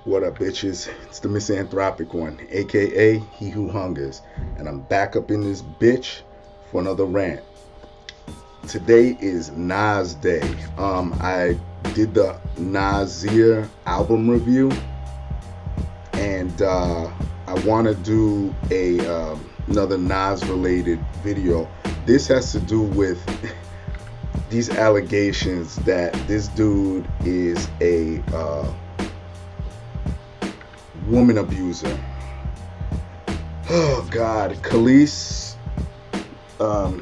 What up, bitches? It's the misanthropic one, aka He Who Hungers, and I'm back up in this bitch for another rant. Today is Nas Day. I did the Nasir album review, and I want to do another Nas related video. This has to do with these allegations that this dude is a woman abuser. Oh God, Kelis,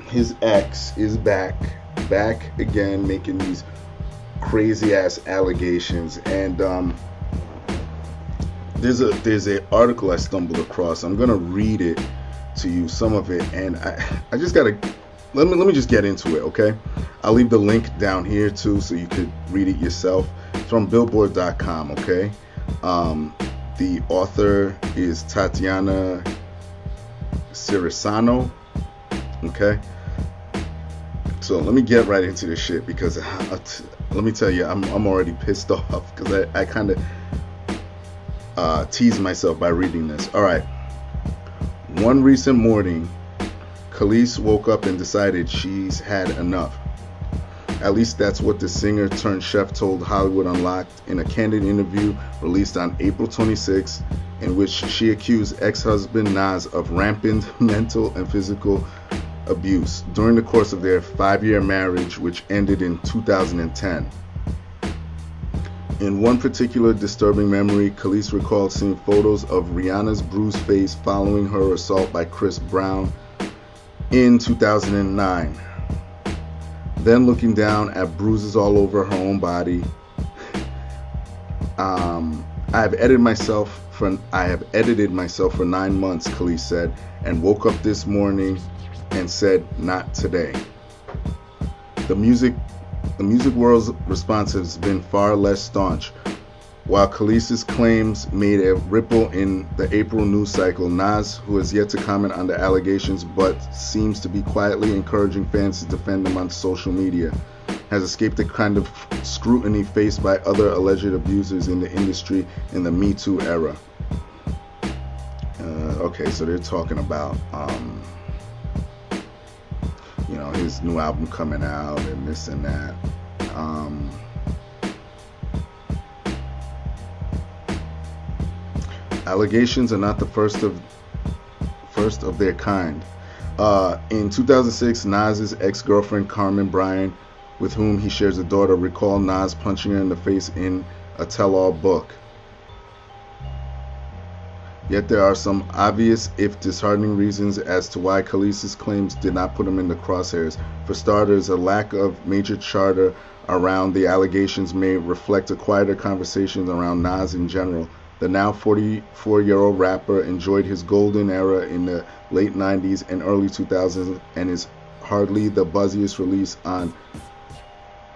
his ex, is back again, making these crazy ass allegations. And there's a article I stumbled across. I'm gonna read it to you, some of it, and I just gotta let me just get into it, okay? I'll leave the link down here too, so you could read it yourself. It's from Billboard.com, okay? The author is Tatiana Cirisano. Okay, so let me get right into this shit, because let me tell you, I'm already pissed off because I kind of teased myself by reading this. All right. One recent morning, Kelis woke up and decided she's had enough. At least that's what the singer turned chef told Hollywood Unlocked in a candid interview released on April 26, in which she accused ex-husband Nas of rampant mental and physical abuse during the course of their 5-year marriage, which ended in 2010. In one particular disturbing memory, Kelis recalled seeing photos of Rihanna's bruised face following her assault by Chris Brown in 2009. Then looking down at bruises all over her own body. I have edited myself for 9 months, Kelis said, and woke up this morning and said, not today. The music world's response has been far less staunch. While Kelis's claims made a ripple in the April news cycle, Nas, who has yet to comment on the allegations but seems to be quietly encouraging fans to defend them on social media, has escaped the kind of scrutiny faced by other alleged abusers in the industry in the metoo era. Okay, so they're talking about his new album coming out and this and that. Allegations are not the first of their kind. In 2006, Nas's ex-girlfriend Carmen Bryan, with whom he shares a daughter, recalled Nas punching her in the face in a tell-all book. Yet there are some obvious, if disheartening, reasons as to why Kelis's claims did not put him in the crosshairs. For starters, a lack of major chatter around the allegations may reflect a quieter conversation around Nas in general. The now 44-year-old rapper enjoyed his golden era in the late 90s and early 2000s, and is hardly the buzziest release on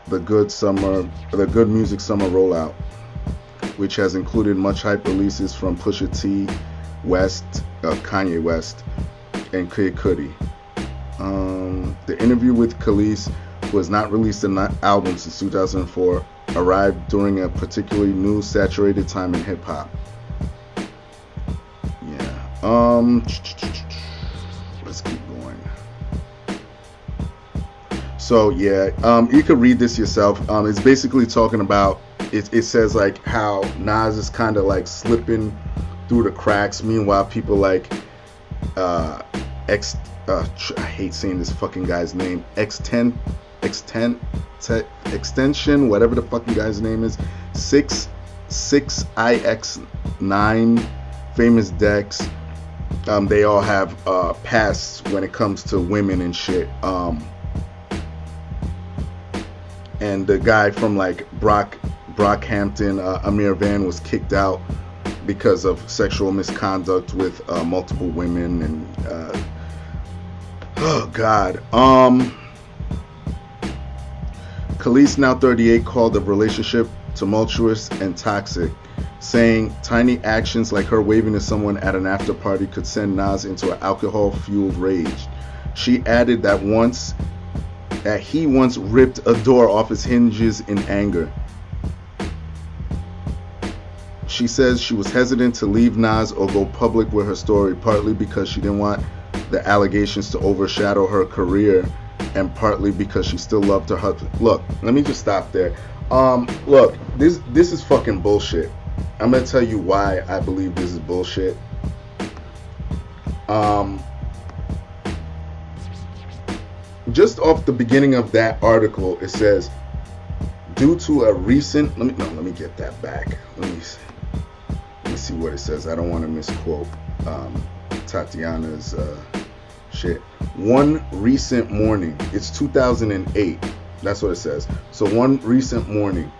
the Good Music Summer rollout, which has included much hype releases from Pusha T, Kanye West, and Kid Cudi. The interview with Kelis, who has not released an album since 2004, arrived during a particularly news-saturated time in hip-hop. Yeah. Let's keep going. So yeah, you could read this yourself. It's basically talking about. It says like how Nas is kind of like slipping through the cracks. Meanwhile, people like I hate saying this fucking guy's name. Extension, whatever the fucking guy's name is, 6ix9ine, Famous Dex. They all have pasts when it comes to women and shit. And the guy from like Brockhampton, Amir Van, was kicked out because of sexual misconduct with multiple women and oh god. Kelis, now 38, called the relationship tumultuous and toxic, saying tiny actions like her waving to someone at an after party could send Nas into an alcohol-fueled rage. She added that he once ripped a door off its hinges in anger. She says she was hesitant to leave Nas or go public with her story, partly because she didn't want the allegations to overshadow her career, and partly because she still loved her husband. Look, let me just stop there. Look, this is fucking bullshit. I'm gonna tell you why I believe this is bullshit. Just off the beginning of that article, it says, due to a recent, let me get that back. Let me see what it says. I don't want to misquote Tatiana's shit. One recent morning, it's 2008. That's what it says. So one recent morning,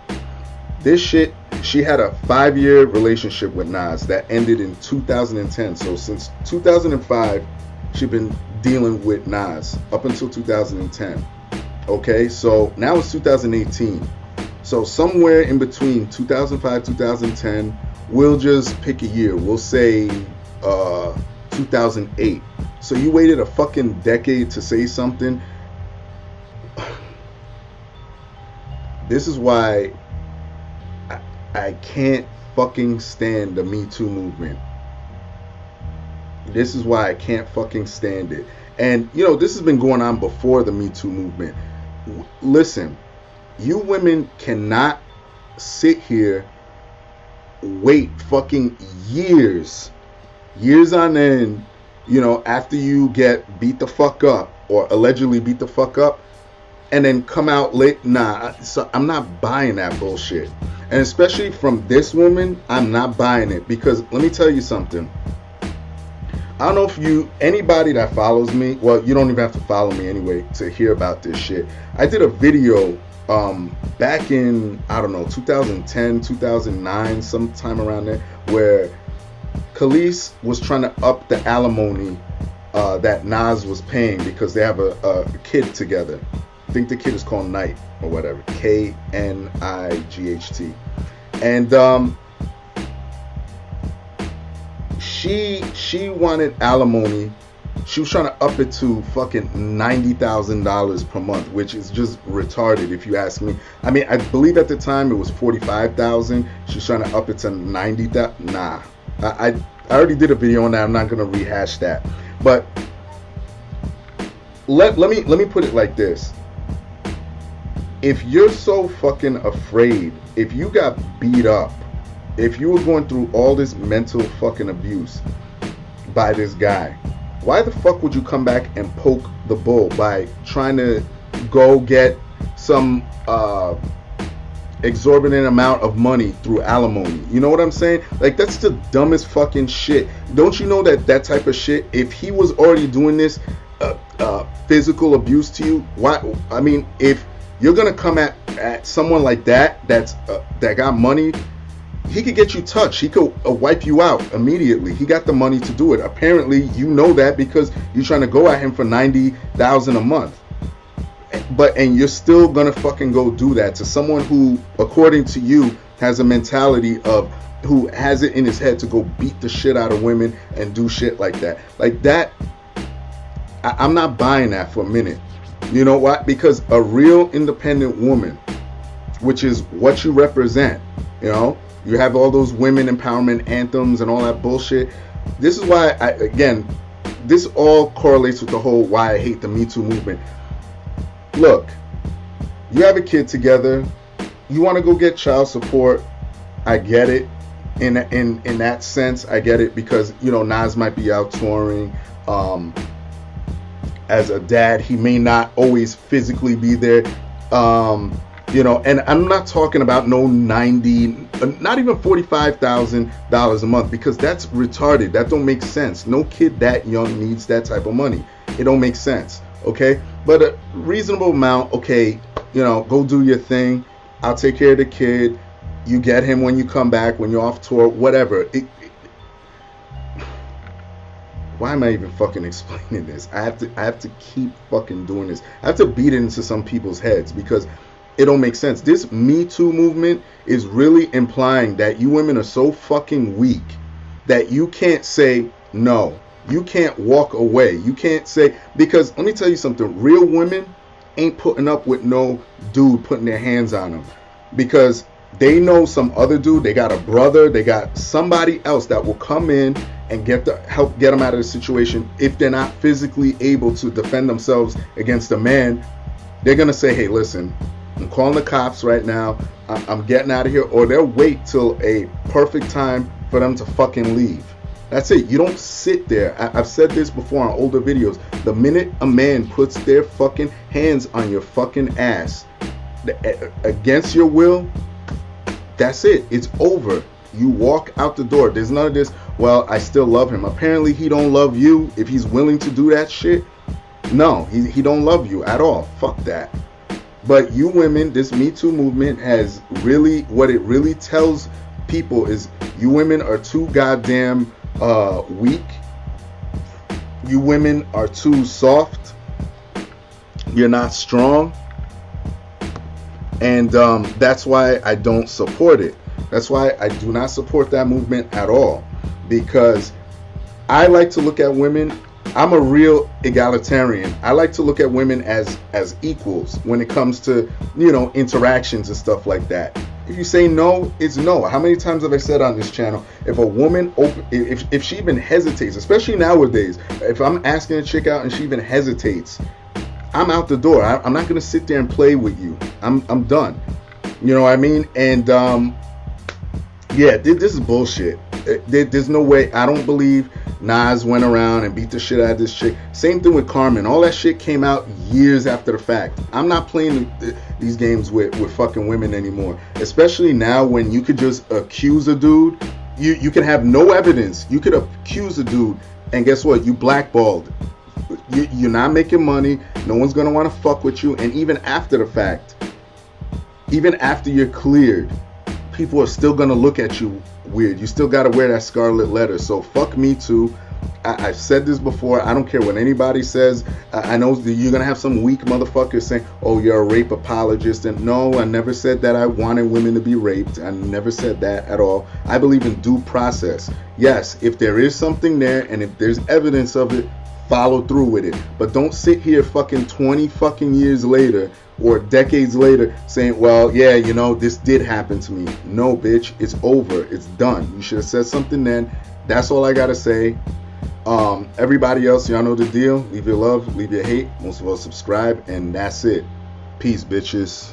this shit, she had a 5-year relationship with Nas that ended in 2010. So since 2005, she'd been dealing with Nas up until 2010. Okay, so now it's 2018. So somewhere in between 2005, 2010, we'll just pick a year. We'll say 2008. So you waited a fucking decade to say something. This is why I can't fucking stand the Me Too movement. This is why I can't fucking stand it. And, you know, this has been going on before the Me Too movement. Listen, you women cannot sit here, wait fucking years on end, you know, after you get beat the fuck up or allegedly beat the fuck up, and then come out late. Nah, so I'm not buying that bullshit. And especially from this woman, I'm not buying it, because let me tell you something. I don't know if anybody that follows me, well, you don't even have to follow me anyway to hear about this shit. I did a video back in, I don't know, 2010, 2009, sometime around there, where Kelis was trying to up the alimony that Nas was paying because they have a kid together. I think the kid is called Knight or whatever, Knight. And she wanted alimony. She was trying to up it to fucking $90,000 per month, which is just retarded if you ask me. I mean, I believe at the time it was $45,000. She's trying to up it to $90,000. Nah, I already did a video on that. I'm not gonna rehash that. But let me put it like this. If you're so fucking afraid, if you got beat up, if you were going through all this mental fucking abuse by this guy, why the fuck would you come back and poke the bull by trying to go get some exorbitant amount of money through alimony? You know what I'm saying? Like, that's the dumbest fucking shit. Don't you know that type of shit, if he was already doing this physical abuse to you, why? I mean, if you're gonna come at someone like that that got money, he could get you touched. He could wipe you out immediately. He got the money to do it. Apparently, you know that because you're trying to go at him for $90,000 a month. And you're still gonna fucking go do that to someone who, according to you, has a mentality of, who has it in his head to go beat the shit out of women and do shit like that. Like that, I'm not buying that for a minute. You know what? Because a real independent woman, which is what you represent, you know, you have all those women empowerment anthems and all that bullshit. This is why, again, this all correlates with the whole why I hate the Me Too movement. Look, you have a kid together, you want to go get child support. I get it. In that sense, I get it, because, you know, Nas might be out touring. As a dad, he may not always physically be there. You know, and I'm not talking about no not even $45,000 a month, because that's retarded. That don't make sense. No kid that young needs that type of money. It don't make sense. Okay, but a reasonable amount. Okay, you know, go do your thing. I'll take care of the kid. You get him when you come back, when you're off tour, whatever. Why am I even fucking explaining this? I have to keep fucking doing this. I have to beat it into some people's heads because it don't make sense. This Me Too movement is really implying that you women are so fucking weak that you can't say no. You can't walk away. You can't say, because let me tell you something, real women ain't putting up with no dude putting their hands on them, because they know some other dude, they got a brother, they got somebody else that will come in and help get them out of the situation. If they're not physically able to defend themselves against a man, they're gonna say, hey, listen, I'm calling the cops right now, I'm getting out of here. Or they'll wait till a perfect time for them to fucking leave. That's it. You don't sit there. I've said this before on older videos. The minute a man puts their fucking hands on your fucking ass against your will, that's it. It's over. You walk out the door. There's none of this, well, I still love him. Apparently he don't love you if he's willing to do that shit. No, he don't love you at all. Fuck that. But you women, this Me Too movement has really, what it really tells people is you women are too goddamn weak. You women are too soft. You're not strong. And that's why I don't support it. That's why I do not support that movement at all. Because I like to look at women, I'm a real egalitarian. I like to look at women as equals when it comes to, you know, interactions and stuff like that. If you say no, it's no. How many times have I said on this channel, if a woman, if she even hesitates, especially nowadays, if I'm asking a chick out and she even hesitates, I'm out the door. I'm not going to sit there and play with you. I'm done. You know what I mean? And yeah, this is bullshit. There's no way. I don't believe Nas went around and beat the shit out of this chick. Same thing with Carmen. All that shit came out years after the fact. I'm not playing these games with fucking women anymore. Especially now when you could just accuse a dude. You can have no evidence. You could accuse a dude and guess what? You blackballed. You're not making money. No one's going to want to fuck with you. And even after the fact, even after you're cleared, people are still going to look at you weird. You still got to wear that scarlet letter. So fuck Me Too. I've said this before. I don't care what anybody says. I know that you're going to have some weak motherfuckers saying, oh, you're a rape apologist. And no, I never said that I wanted women to be raped. I never said that at all. I believe in due process. Yes, if there is something there and if there's evidence of it, follow through with it. But don't sit here fucking 20 fucking years later or decades later saying, well, yeah, you know, this did happen to me. No, bitch, it's over. It's done. You should have said something then. That's all I gotta say. Everybody else, y'all know the deal. Leave your love, leave your hate. Most of all, subscribe, and that's it. Peace, bitches.